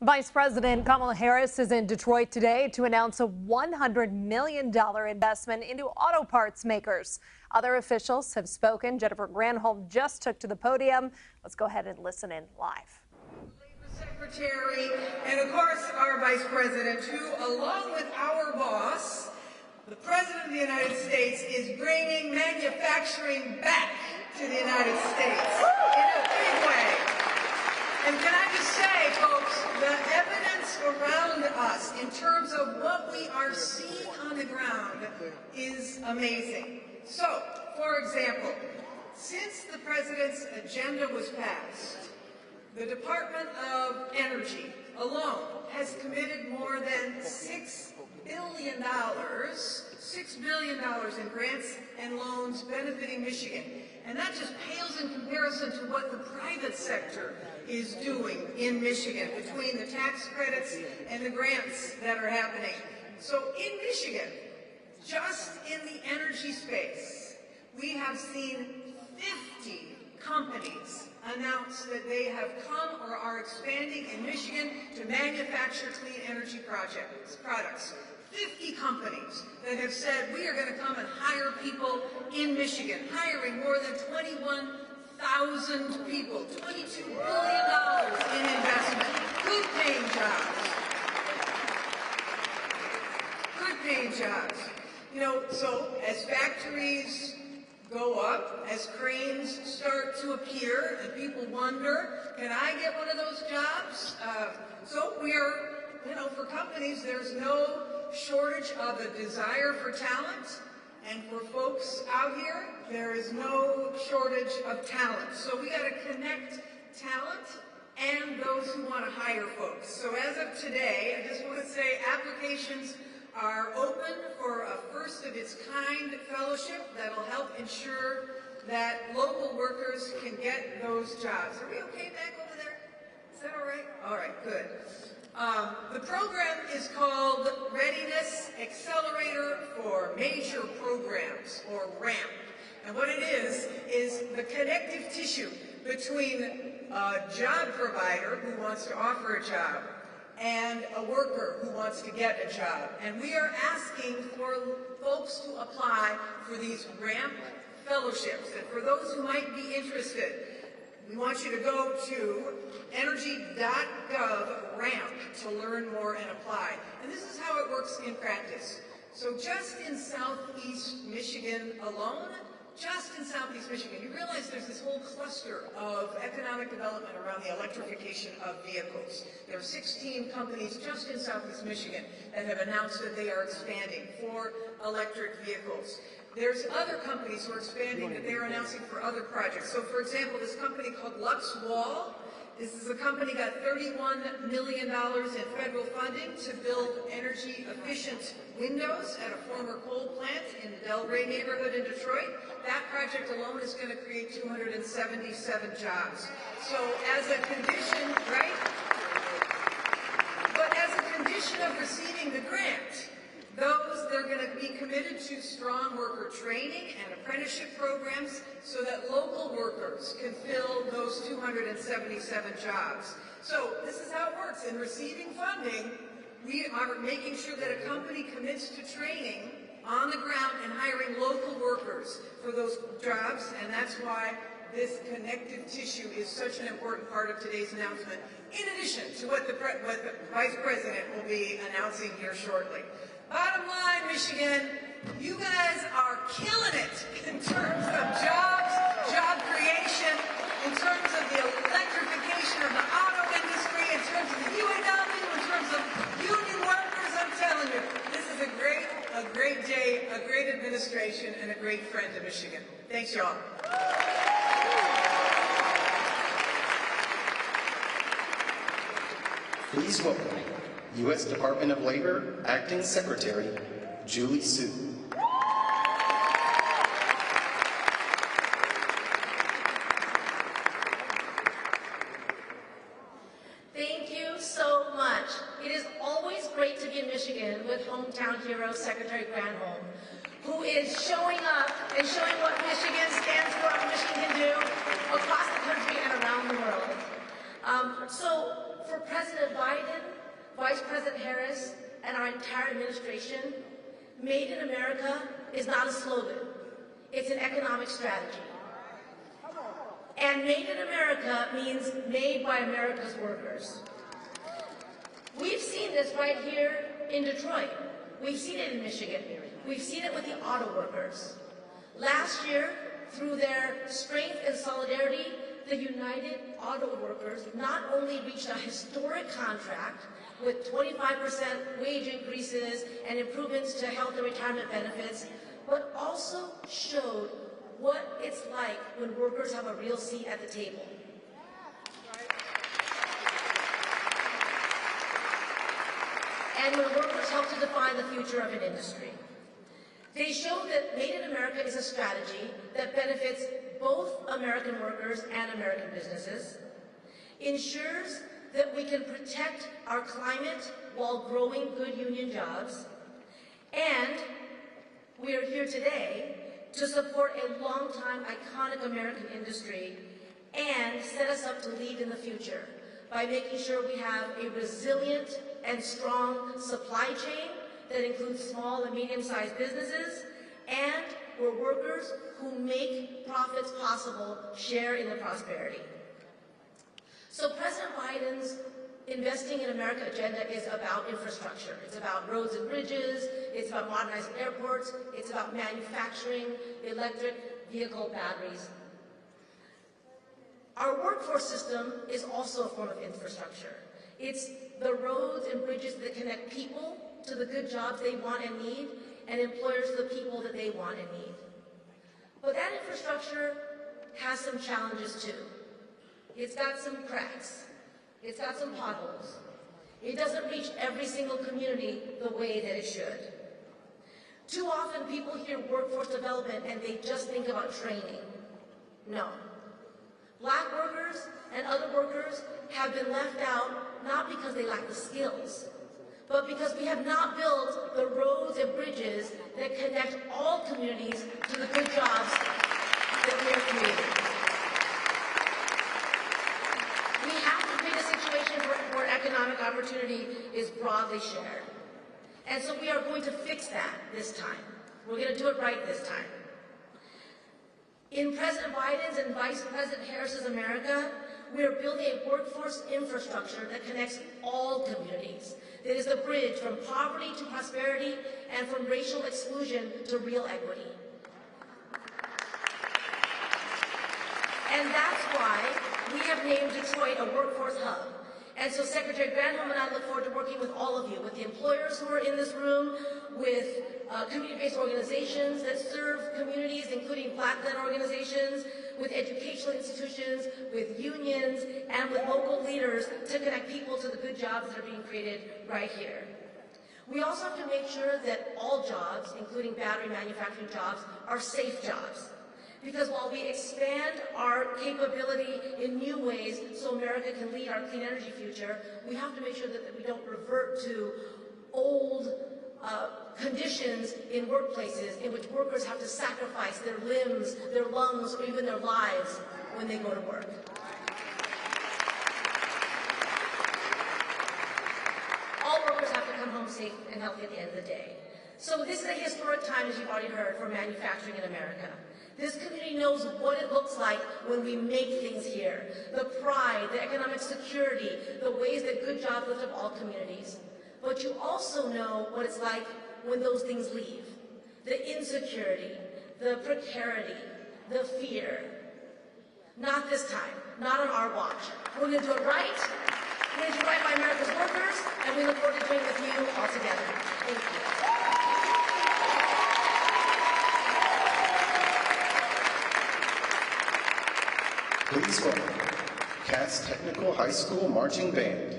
Vice President Kamala Harris is in Detroit today to announce a $100 million investment into auto parts makers. Other officials have spoken. Jennifer Granholm just took to the podium. Let's go ahead and listen in live. Secretary, and of course our Vice President, who along with our boss, the President of the United States, is bringing manufacturing back to the United States in a big way. And can I just say, folks, the evidence around us in terms of what we are seeing on the ground is amazing. So, for example, since the President's agenda was passed, the Department of Energy alone has committed more than $6 billion in grants and loans benefiting Michigan. And that just pales in comparison to what the private sector is doing in Michigan between the tax credits and the grants that are happening. So in Michigan, just in the energy space, we have seen 50 companies announce that they have come or are expanding in Michigan to manufacture clean energy products. 50 companies that have said we are going to come and hire people in Michigan, hiring more than 21,000 people, $22 billion in investment, good paying jobs. Good paying jobs. You know, so as factories go up, as cranes start to appear, and people wonder, can I get one of those jobs? So we are, you know, for companies, there's no shortage of a desire for talent, and for folks out here, there is no shortage of talent. So we got to connect talent and those who want to hire folks. So as of today, I just want to say applications are open for a first-of-its-kind fellowship that will help ensure that local workers can get those jobs. Are we okay back over there? Is that all right? All right, good. The program is called Readiness Accelerator for Major Programs, or RAMP. And what it is the connective tissue between a job provider who wants to offer a job and a worker who wants to get a job. And we are asking for folks to apply for these RAMP fellowships. And for those who might be interested, we want you to go to energy.gov RAMP to learn more and apply. And this is how it works in practice. So just in Southeast Michigan alone, you realize there's this whole cluster of economic development around the electrification of vehicles. There are 16 companies just in Southeast Michigan that have announced that they are expanding for electric vehicles. There's other companies who are expanding that they're announcing for other projects. So for example, this company called Lux Wall, this is a company got $31 million in federal funding to build energy efficient windows at a former coal plant in the Delray neighborhood in Detroit. That project alone is going to create 277 jobs. So as a condition, right? But as a condition of receiving the grant, they're going to be committed to strong worker training and apprenticeship programs so that local workers can fill those 277 jobs. So this is how it works. In receiving funding, we are making sure that a company commits to training on the ground and hiring local workers for those jobs, and that's why this connective tissue is such an important part of today's announcement, in addition to what the Vice President will be announcing here shortly. Bottom line, Michigan, you guys are killing it in terms of jobs, job creation, in terms of the electrification of the auto industry, in terms of the UAW, in terms of union workers. I'm telling you, this is a great day, a great administration, and a great friend to Michigan. Thanks, y'all. Please welcome U.S. Department of Labor Acting Secretary Julie Su. Thank you so much. It is always great to be in Michigan with hometown hero Secretary Granholm, who is showing up and showing what Michigan stands for, what Michigan can do across the country and around the world. So for President Biden, President Harris and our entire administration, Made in America is not a slogan. It's an economic strategy. And Made in America means made by America's workers. We've seen this right here in Detroit. We've seen it in Michigan. We've seen it with the auto workers. Last year, through their strength and solidarity, the United Auto Workers not only reached a historic contract with 25% wage increases and improvements to health and retirement benefits, but also showed what it's like when workers have a real seat at the table. And when workers help to define the future of an industry. They show that Made in America is a strategy that benefits both American workers and American businesses, ensures that we can protect our climate while growing good union jobs, and we are here today to support a long-time iconic American industry and set us up to lead in the future by making sure we have a resilient and strong supply chain that includes small and medium-sized businesses, and where workers who make profits possible share in the prosperity. So President Biden's Investing in America agenda is about infrastructure. It's about roads and bridges, it's about modernizing airports, it's about manufacturing electric vehicle batteries. Our workforce system is also a form of infrastructure. It's the roads and bridges that connect people to the good jobs they want and need, and employers to the people that they want and need. But that infrastructure has some challenges too. It's got some cracks. It's got some potholes. It doesn't reach every single community the way that it should. Too often people hear workforce development and they just think about training. No. Black workers and other workers have been left out not because they lack the skills, but because we have not built the roads and bridges that connect all communities to the good jobs that we are creating. We have to create a situation where economic opportunity is broadly shared. And so we are going to fix that this time. We're going to do it right this time. In President Biden's and Vice President Harris's America, we are building a workforce infrastructure that connects all communities. That is the bridge from poverty to prosperity and from racial exclusion to real equity. And that's why we have named Detroit a workforce hub. And so Secretary Granholm and I look forward to working with all of you, with the employers who are in this room, with community-based organizations that serve communities, including Black-led organizations, with educational institutions, with unions, and with local leaders to connect people to the good jobs that are being created right here. We also have to make sure that all jobs, including battery manufacturing jobs, are safe jobs. Because while we expand our capability in new ways so America can lead our clean energy future, we have to make sure that we don't revert to old conditions in workplaces in which workers have to sacrifice their limbs, their lungs, or even their lives when they go to work. All workers have to come home safe and healthy at the end of the day. So this is a historic time, as you've already heard, for manufacturing in America. This community knows what it looks like when we make things here. The pride, the economic security, the ways that good jobs lift up all communities. But you also know what it's like when those things leave. The insecurity, the precarity, the fear. Not this time, not on our watch. We're going to do it right. We're going to do it right by America's workers, and we look forward to doing it with you all together. Thank you. Please welcome Cass Technical High School Marching Band.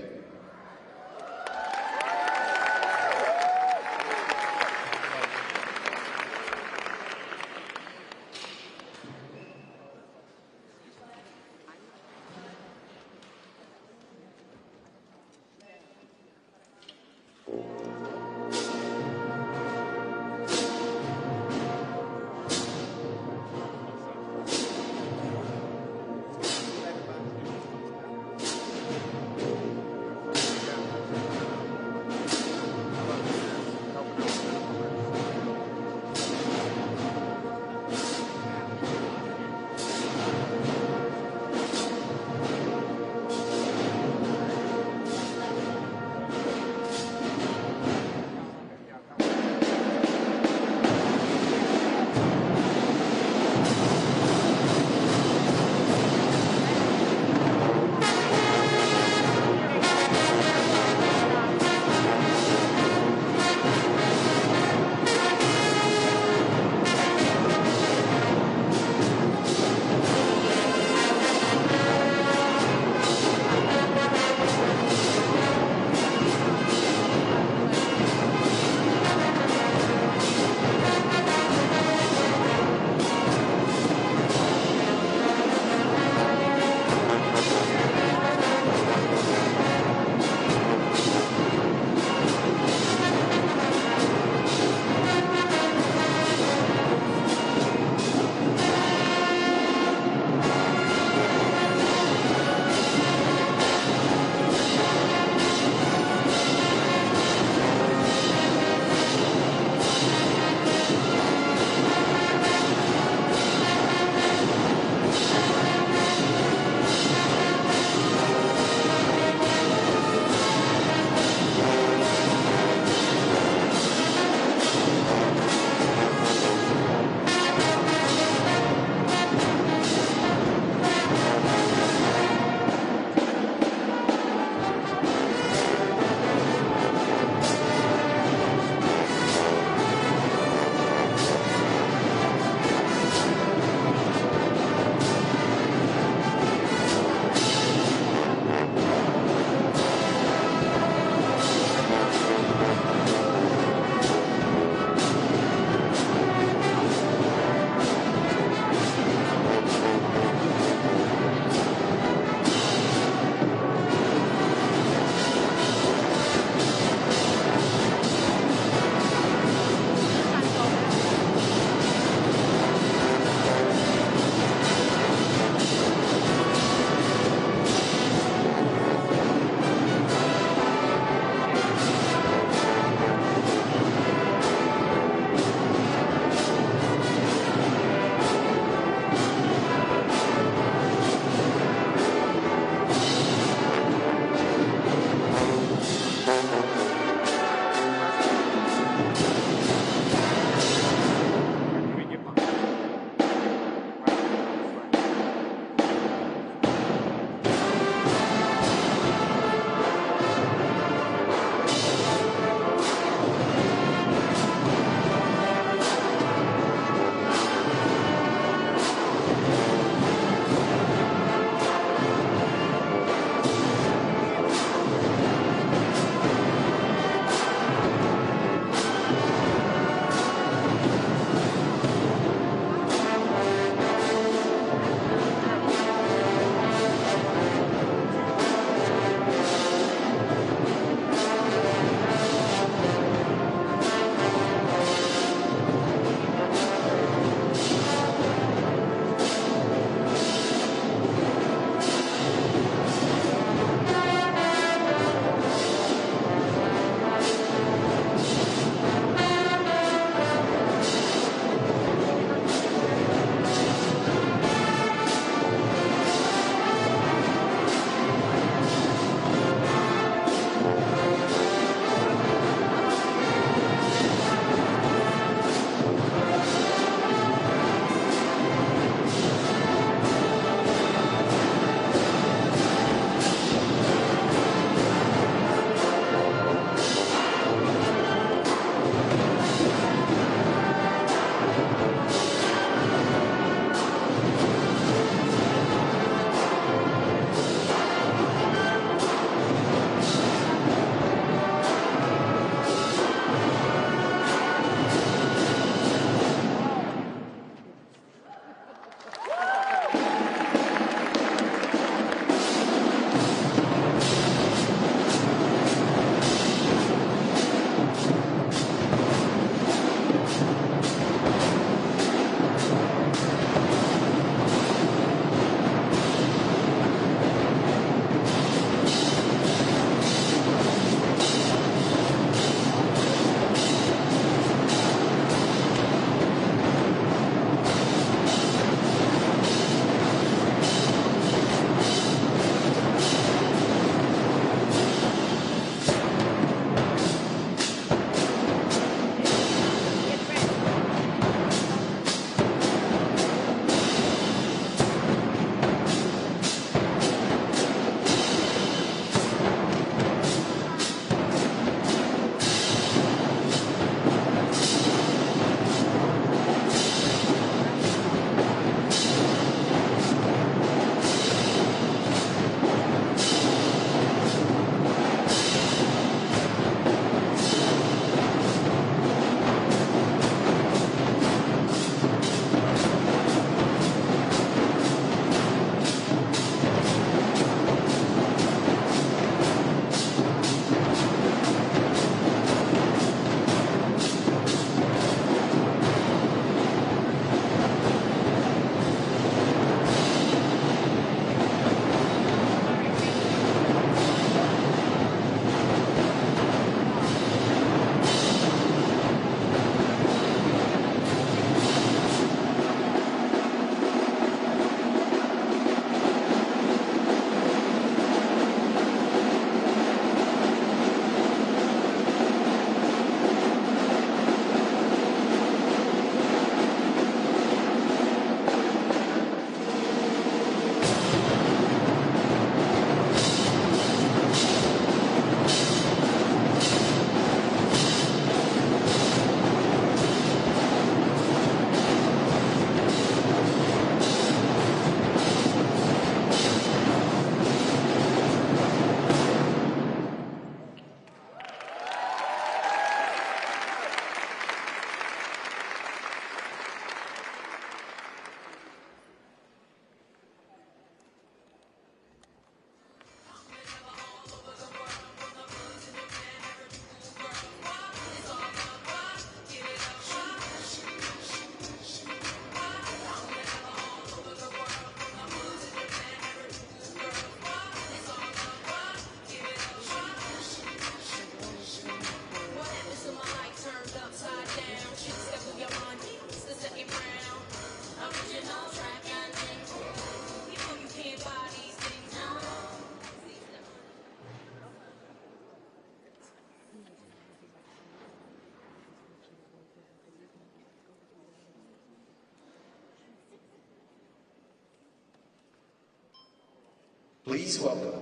Please welcome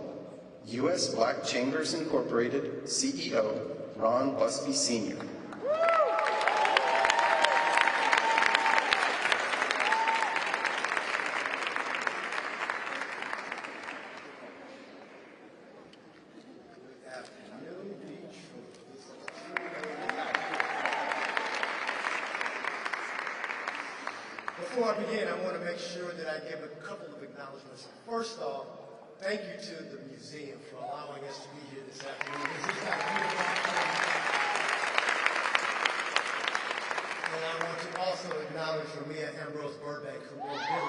U.S. Black Chambers Incorporated CEO Ron Busby Sr. Before I begin, I want to make sure that I give a couple of acknowledgments. First off, thank you to the museum for allowing us to be here this afternoon. This is got a beautiful afternoon. And I want to also acknowledge Ramia Ambrose Burbank, who will visit me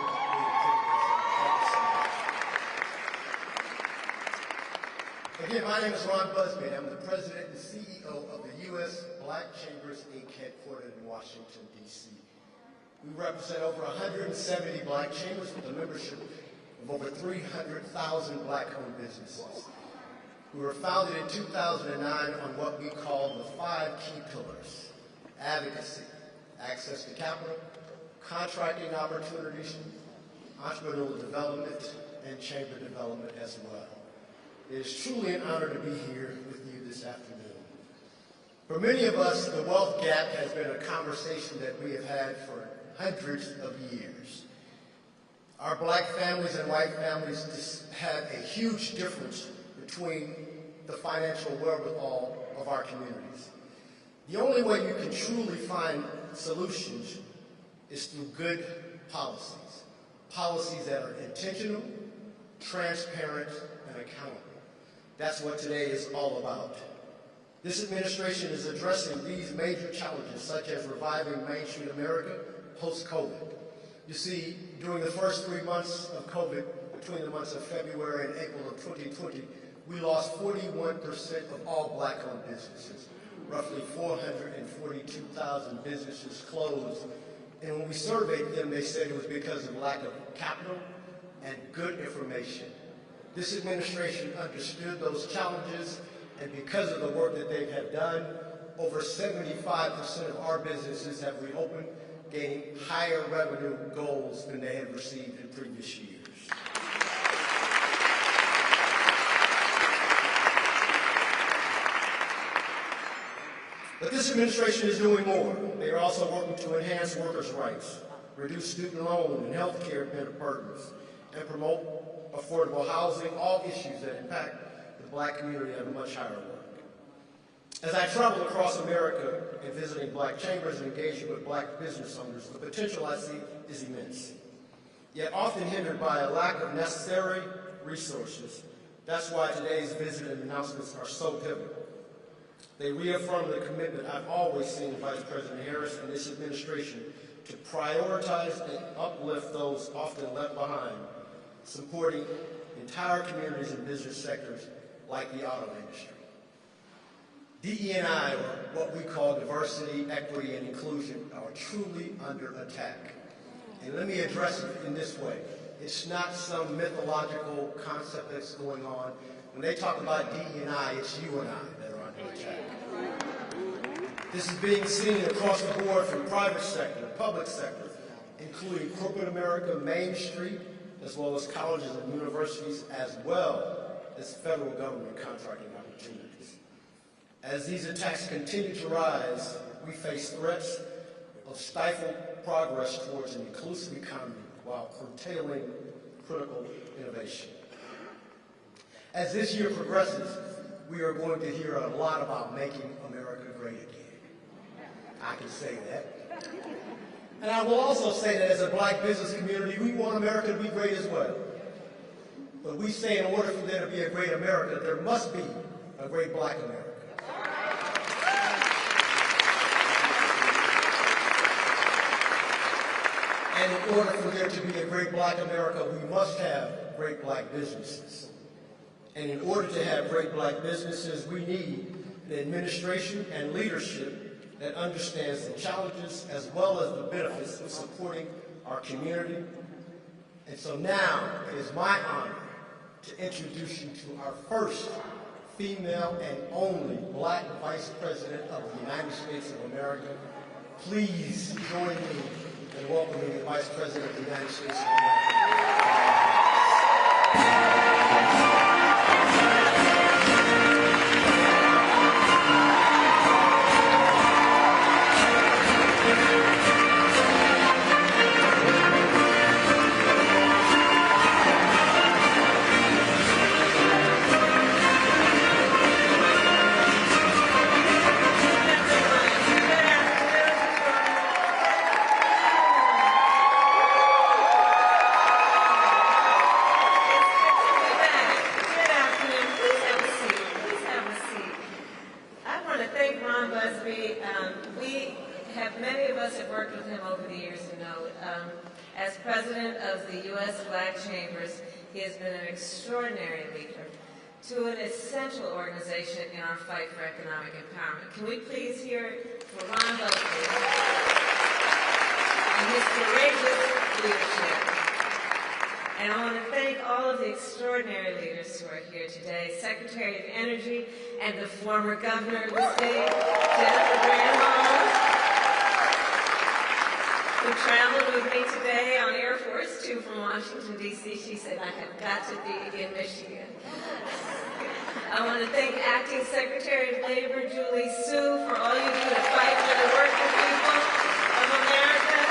Again, my name is Ron Busby. I'm the President and CEO of the U.S. Black Chambers, Inc., headquartered in Washington, D.C. We represent over 170 black chambers with a membership of over 300,000 black-owned businesses. We were founded in 2009 on what we call the 5 key pillars: advocacy, access to capital, contracting opportunities, entrepreneurial development, and chamber development as well. It is truly an honor to be here with you this afternoon. For many of us, the wealth gap has been a conversation that we have had for hundreds of years. Our black families and white families just have a huge difference between the financial wherewithal of our communities. The only way you can truly find solutions is through good policies. Policies that are intentional, transparent, and accountable. That's what today is all about. This administration is addressing these major challenges, such as reviving Main Street America post-COVID. You see, during the first 3 months of COVID, between the months of February and April of 2020, we lost 41% of all black-owned businesses. Roughly 442,000 businesses closed. And when we surveyed them, they said it was because of lack of capital and good information. This administration understood those challenges, and because of the work that they have done, over 75% of our businesses have reopened, gaining higher revenue goals than they had received in previous years. But this administration is doing more. They are also working to enhance workers' rights, reduce student loan and health care burdens, and promote affordable housing, all issues that impact the black community at a much higher level. As I travel across America and visiting black chambers and engaging with black business owners, the potential I see is immense, yet often hindered by a lack of necessary resources. That's why today's visit and announcements are so pivotal. They reaffirm the commitment I've always seen in Vice President Harris and this administration to prioritize and uplift those often left behind, supporting entire communities and business sectors like the auto industry. DE&I, or what we call diversity, equity, and inclusion, are truly under attack. And let me address it in this way. It's not some mythological concept that's going on. When they talk about DE&I, it's you and I that are under attack. This is being seen across the board from private sector, public sector, including corporate America, Main Street, as well as colleges and universities, as well as federal government contracting opportunities. As these attacks continue to rise, we face threats of stifled progress towards an inclusive economy while curtailing critical innovation. As this year progresses, we are going to hear a lot about making America great again. I can say that. And I will also say that as a black business community, we want America to be great as well. But we say in order for there to be a great America, there must be a great black America. And in order for there to be a great black America, we must have great black businesses. And in order to have great black businesses, we need an administration and leadership that understands the challenges as well as the benefits of supporting our community. And so now it is my honor to introduce you to our first female and only black Vice President of the United States of America. Please join me in welcoming the Vice President of the United States of America. Busby, many of us have worked with him over the years and know, as president of the U.S. Black Chambers, he has been an extraordinary leader to an essential organization in our fight for economic empowerment. Can we please hear for Ron Busby and his courageous leadership? And I want to thank all of the extraordinary leaders who are here today, Secretary of Energy and the former governor of the state, Jennifer Granholm, who traveled with me today on Air Force 2 from Washington, D.C. She said, I have got to be in Michigan. I want to thank Acting Secretary of Labor, Julie Sue, for all you do to fight for the working people of America.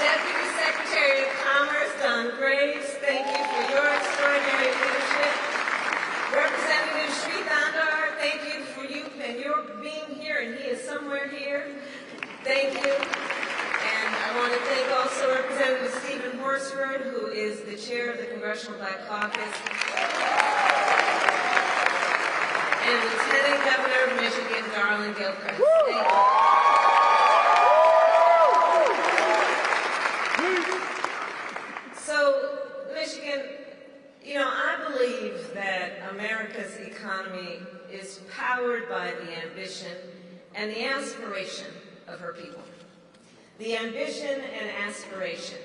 Deputy Secretary of Commerce, Don Graves, thank you for your extraordinary leadership. Representative Sri Thandar, thank you for you and your being here, and he is somewhere here. Thank you. And I want to thank also Representative Stephen Horsford, who is the chair of the Congressional Black Caucus, and Lieutenant Governor of Michigan, Garland Gilchrist. Thank you. So, Michigan, I believe that America's economy is powered by the ambition and the aspiration of her people. The ambition and aspiration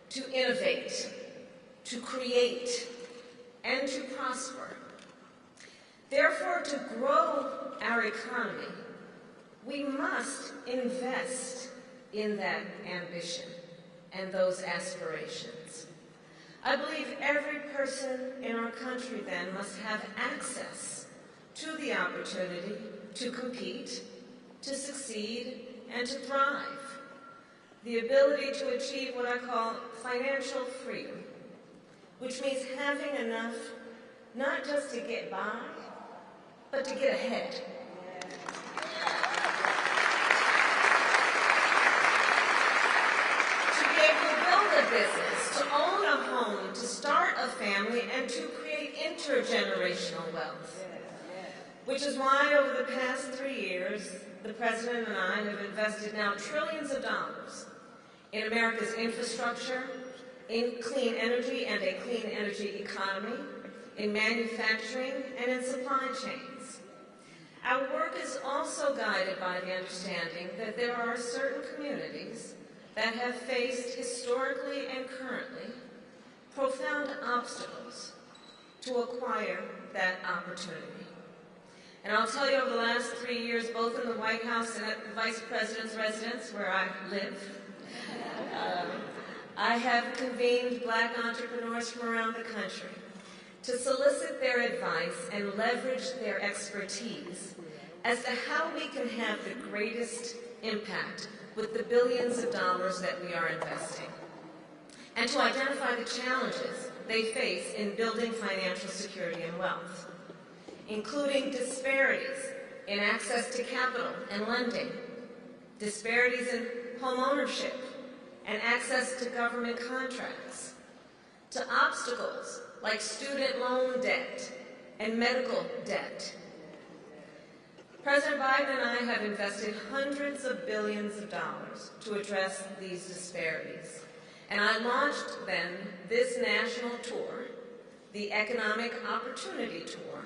to innovate, to create, and to prosper. Therefore, to grow our economy, we must invest in that ambition and those aspirations. I believe every person in our country then must have access to the opportunity to compete, to succeed, and to thrive. The ability to achieve what I call financial freedom, which means having enough not just to get by, but to get ahead. To be able to build a business, to own a home, to start a family, and to create intergenerational wealth. Which is why over the past 3 years, the President and I have invested now trillions of dollars in America's infrastructure, in clean energy and a clean energy economy, in manufacturing, and in supply chains. Our work is also guided by the understanding that there are certain communities that have faced historically and currently profound obstacles to acquire that opportunity. And I'll tell you, over the last 3 years, both in the White House and at the Vice President's residence, where I live, I have convened Black entrepreneurs from around the country to solicit their advice and leverage their expertise as to how we can have the greatest impact with the billions of dollars that we are investing, and to identify the challenges they face in building financial security and wealth, including disparities in access to capital and lending, disparities in home ownership and access to government contracts, to obstacles like student loan debt and medical debt. President Biden and I have invested hundreds of billions of dollars to address these disparities. And I launched then this national tour, the Economic Opportunity Tour,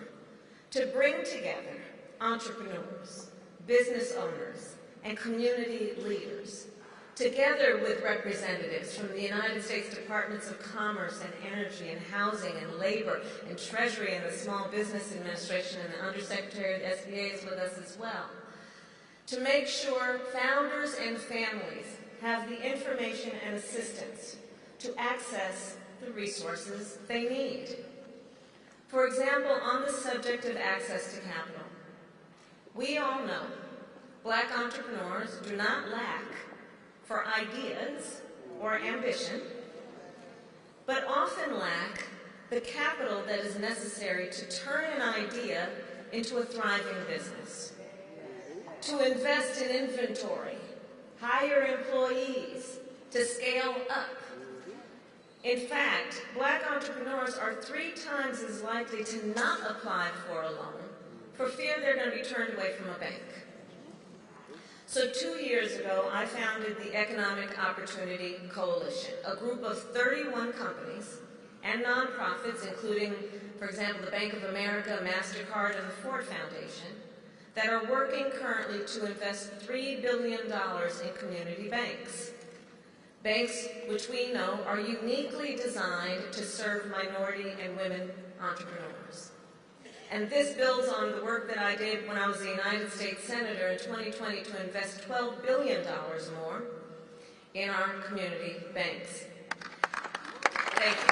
to bring together entrepreneurs, business owners, and community leaders, together with representatives from the United States Departments of Commerce and Energy and Housing and Labor and Treasury and the Small Business Administration, and the Undersecretary of the SBA is with us as well, to make sure founders and families have the information and assistance to access the resources they need. For example, on the subject of access to capital, we all know Black entrepreneurs do not lack for ideas or ambition, but often lack the capital that is necessary to turn an idea into a thriving business, to invest in inventory, hire employees, to scale up. In fact, Black entrepreneurs are 3 times as likely to not apply for a loan for fear they're going to be turned away from a bank. So 2 years ago, I founded the Economic Opportunity Coalition, a group of 31 companies and nonprofits, including, for example, the Bank of America, MasterCard, and the Ford Foundation, that are working currently to invest $3 billion in community banks. Banks which we know are uniquely designed to serve minority and women entrepreneurs. And this builds on the work that I did when I was the United States Senator in 2020 to invest $12 billion more in our community banks. Thank you.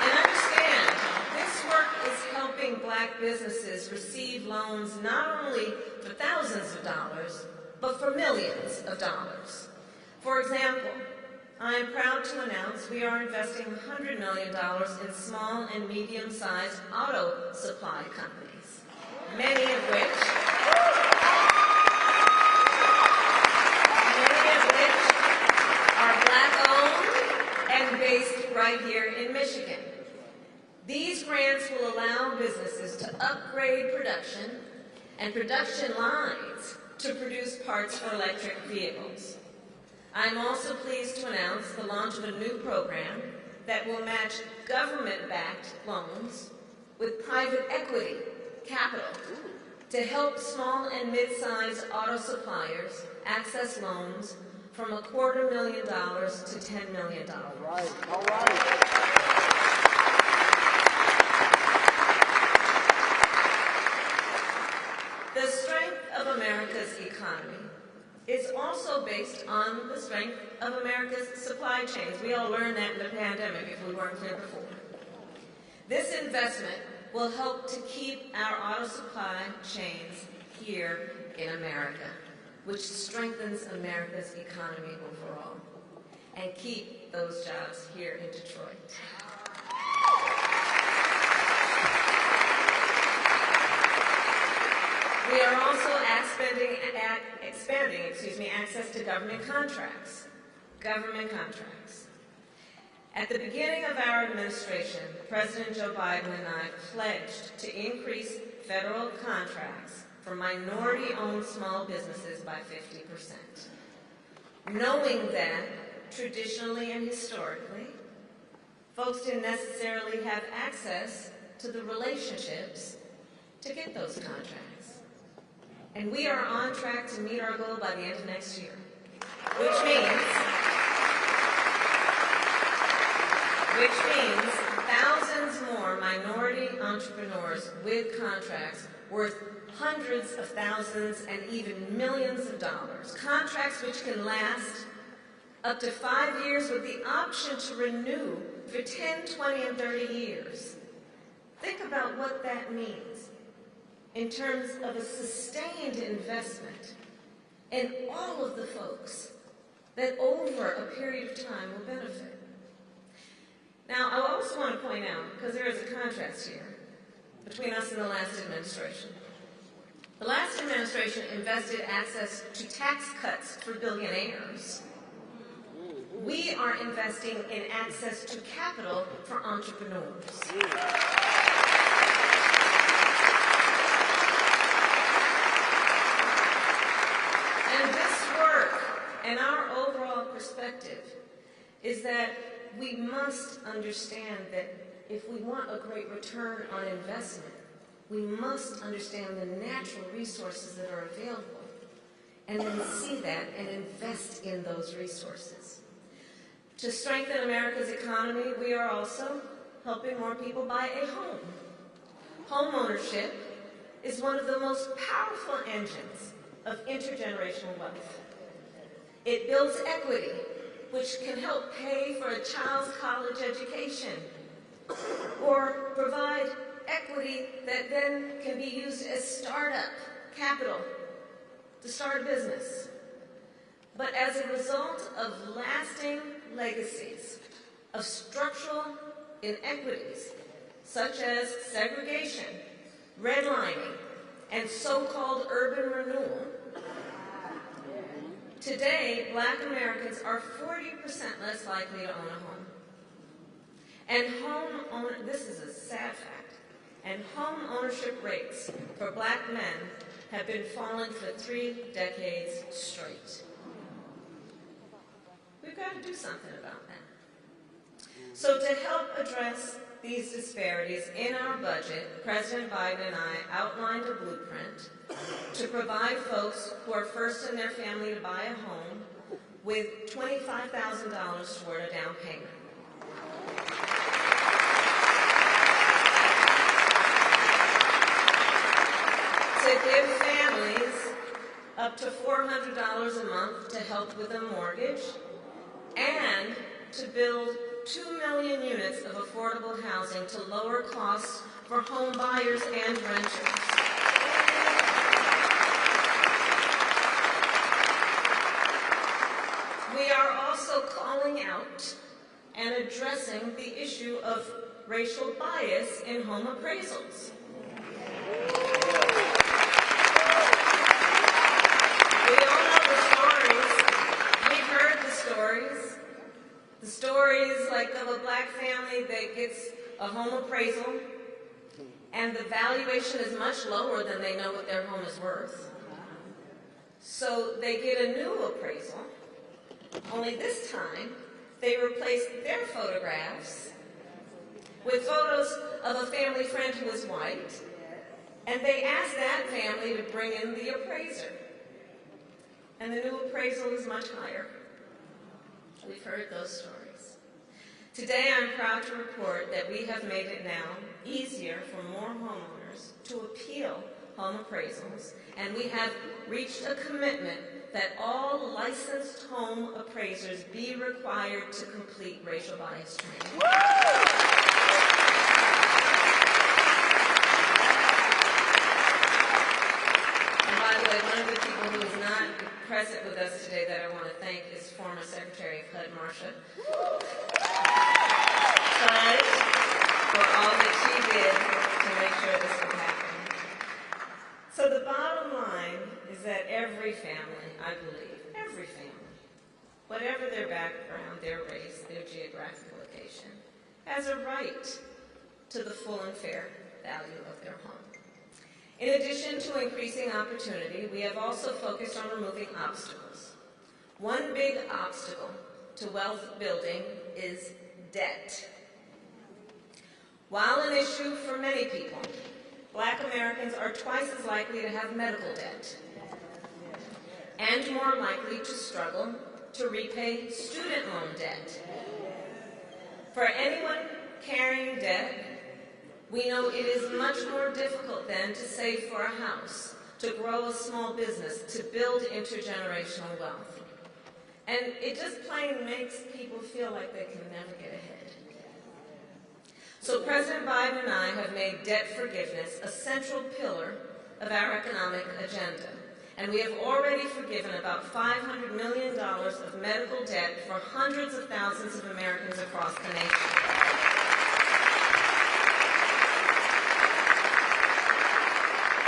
And understand, this work is helping Black businesses receive loans not only for thousands of dollars, but for millions of dollars. For example, I am proud to announce we are investing $100 million in small and medium-sized auto supply companies, many of which are Black-owned and based right here in Michigan. These grants will allow businesses to upgrade production and production lines to produce parts for electric vehicles. I'm also pleased to announce the launch of a new program that will match government-backed loans with private equity capital to help small and mid-sized auto suppliers access loans from $250,000 to $10 million. All right. The strength of America's economy is also based on the strength of America's supply chains. We all learned that in the pandemic, if we weren't clear before. This investment will help to keep our auto supply chains here in America, which strengthens America's economy overall, and keep those jobs here in Detroit. We are also expanding access to government contracts. At the beginning of our administration, President Joe Biden and I pledged to increase federal contracts for minority-owned small businesses by 50%. Knowing that, traditionally and historically, folks didn't necessarily have access to the relationships to get those contracts. And we are on track to meet our goal by the end of next year, which means thousands more minority entrepreneurs with contracts worth hundreds of thousands and even millions of dollars. Contracts which can last up to 5 years with the option to renew for 10, 20, and 30 years. Think about what that means in terms of a sustained investment in all of the folks that over a period of time will benefit. Now, I also want to point out, because there is a contrast here between us and the last administration. The last administration invested access to tax cuts for billionaires. We are investing in access to capital for entrepreneurs. And this work and our overall perspective is that we must understand that if we want a great return on investment, we must understand the natural resources that are available and then see that and invest in those resources. To strengthen America's economy, we are also helping more people buy a home. Homeownership is one of the most powerful engines of intergenerational wealth. It builds equity, which can help pay for a child's college education, or provide equity that then can be used as startup capital to start a business. But as a result of lasting legacies of structural inequities, such as segregation, redlining, and so-called urban renewal, today, Black Americans are 40% less likely to own a home. And this is a sad fact, and home ownership rates for Black men have been falling for 3 decades straight. We've got to do something about that. So to help address these disparities in our budget, President Biden and I outlined a blueprint to provide folks who are first in their family to buy a home with $25,000 toward a down payment. To give families up to $400 a month to help with a mortgage, and to build 2 million units of affordable housing to lower costs for home buyers and renters. We are also calling out and addressing the issue of racial bias in home appraisals. We all know the stories. We've heard the stories. The stories like of a Black family that gets a home appraisal and the valuation is much lower than they know what their home is worth. So they get a new appraisal, only this time they replace their photographs with photos of a family friend who is white, and they ask that family to bring in the appraiser. And the new appraisal is much higher. We've heard those stories. Today, I'm proud to report that we have made it now easier for more homeowners to appeal home appraisals, and we have reached a commitment that all licensed home appraisers be required to complete racial bias training. And by the way, one of the people who is not present with us today that I want to thank is former Secretary of HUD, Marcia, for all that she did to make sure this would happen. So the bottom line is that every family, I believe, every family, whatever their background, their race, their geographic location, has a right to the full and fair value of their home. In addition to increasing opportunity, we have also focused on removing obstacles. One big obstacle to wealth building is debt. While an issue for many people, Black Americans are twice as likely to have medical debt and more likely to struggle to repay student loan debt. For anyone carrying debt, we know it is much more difficult then to save for a house, to grow a small business, to build intergenerational wealth. And it just plain makes people feel like they can never get ahead. So President Biden and I have made debt forgiveness a central pillar of our economic agenda. And we have already forgiven about $500 million of medical debt for hundreds of thousands of Americans across the nation.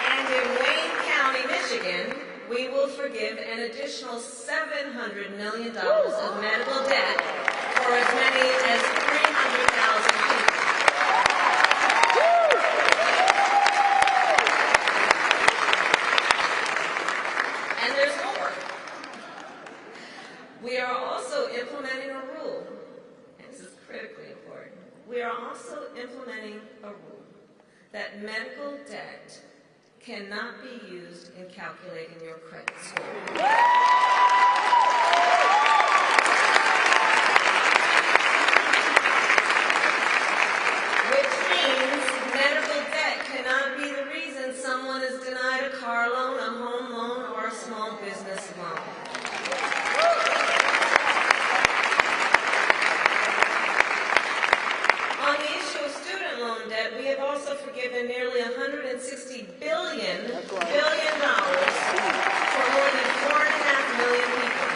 And in Wayne County, Michigan, we will forgive an additional $700 million of medical debt for as many as 300,000 people. And there's more. We are also implementing a rule, and this is critically important. We are also implementing a rule that medical debt cannot be used in calculating your credit score. Which means medical debt cannot be the reason someone is denied a car loan, a home loan, or a small business loan. On the issue of student loan debt, we have also forgiven nearly $160 billion for more than 4.5 million people.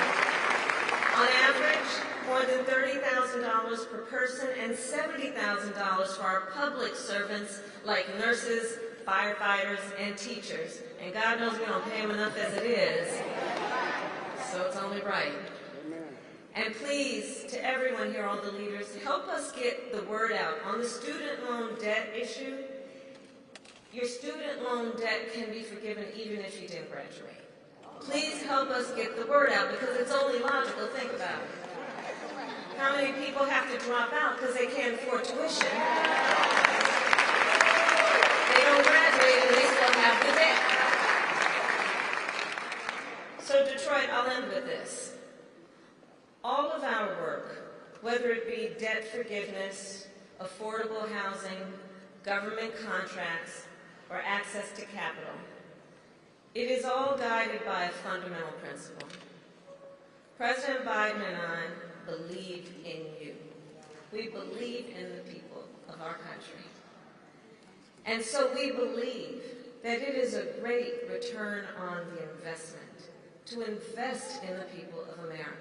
On average, more than $30,000 per person and $70,000 for our public servants like nurses, firefighters, and teachers. And God knows we don't pay them enough as it is, so it's only right. And please, to everyone here, all the leaders, help us get the word out on the student loan debt issue. your student loan debt can be forgiven even if you didn't graduate. Please help us get the word out because it's only logical. Think about it. How many people have to drop out because they can't afford tuition? They don't graduate and they still have the debt. So Detroit, I'll end with this. All of our work, whether it be debt forgiveness, affordable housing, government contracts, or access to capital, it is all guided by a fundamental principle. President Biden and I believe in you. We believe in the people of our country. And so we believe that it is a great return on the investment to invest in the people of America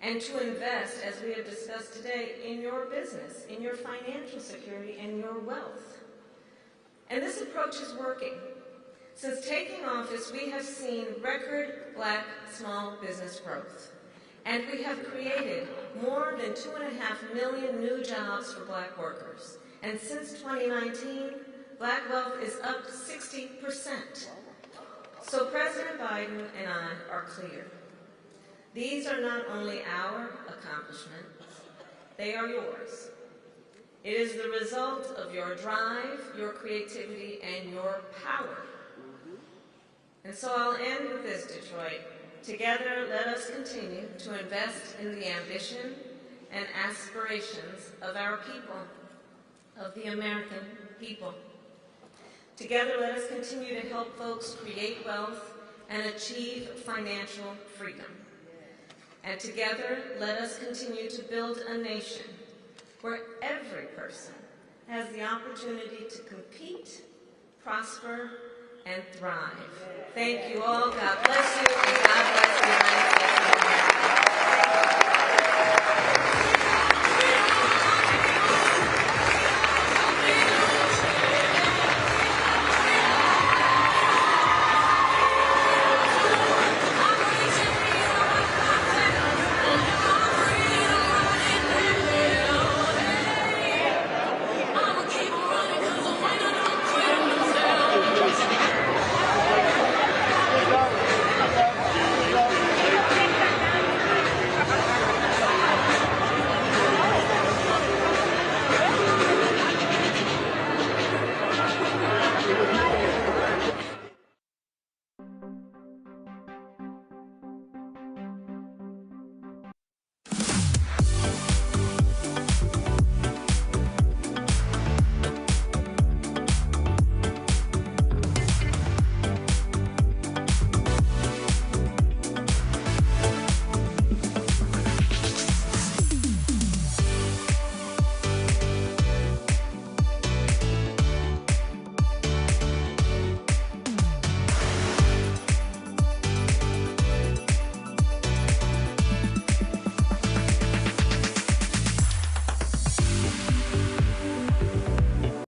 and to invest, as we have discussed today, in your business, in your financial security, and your wealth. And this approach is working. Since taking office, we have seen record Black small business growth. And we have created more than 2.5 million new jobs for Black workers. And since 2019, Black wealth is up 60%. So President Biden and I are clear. These are not only our accomplishments, they are yours. It is the result of your drive, your creativity, and your power. And so I'll end with this, Detroit. Together, let us continue to invest in the ambition and aspirations of our people, of the American people. Together, let us continue to help folks create wealth and achieve financial freedom. And together, let us continue to build a nation where every person has the opportunity to compete, prosper, and thrive. Thank you all. God bless you, and God bless the United States.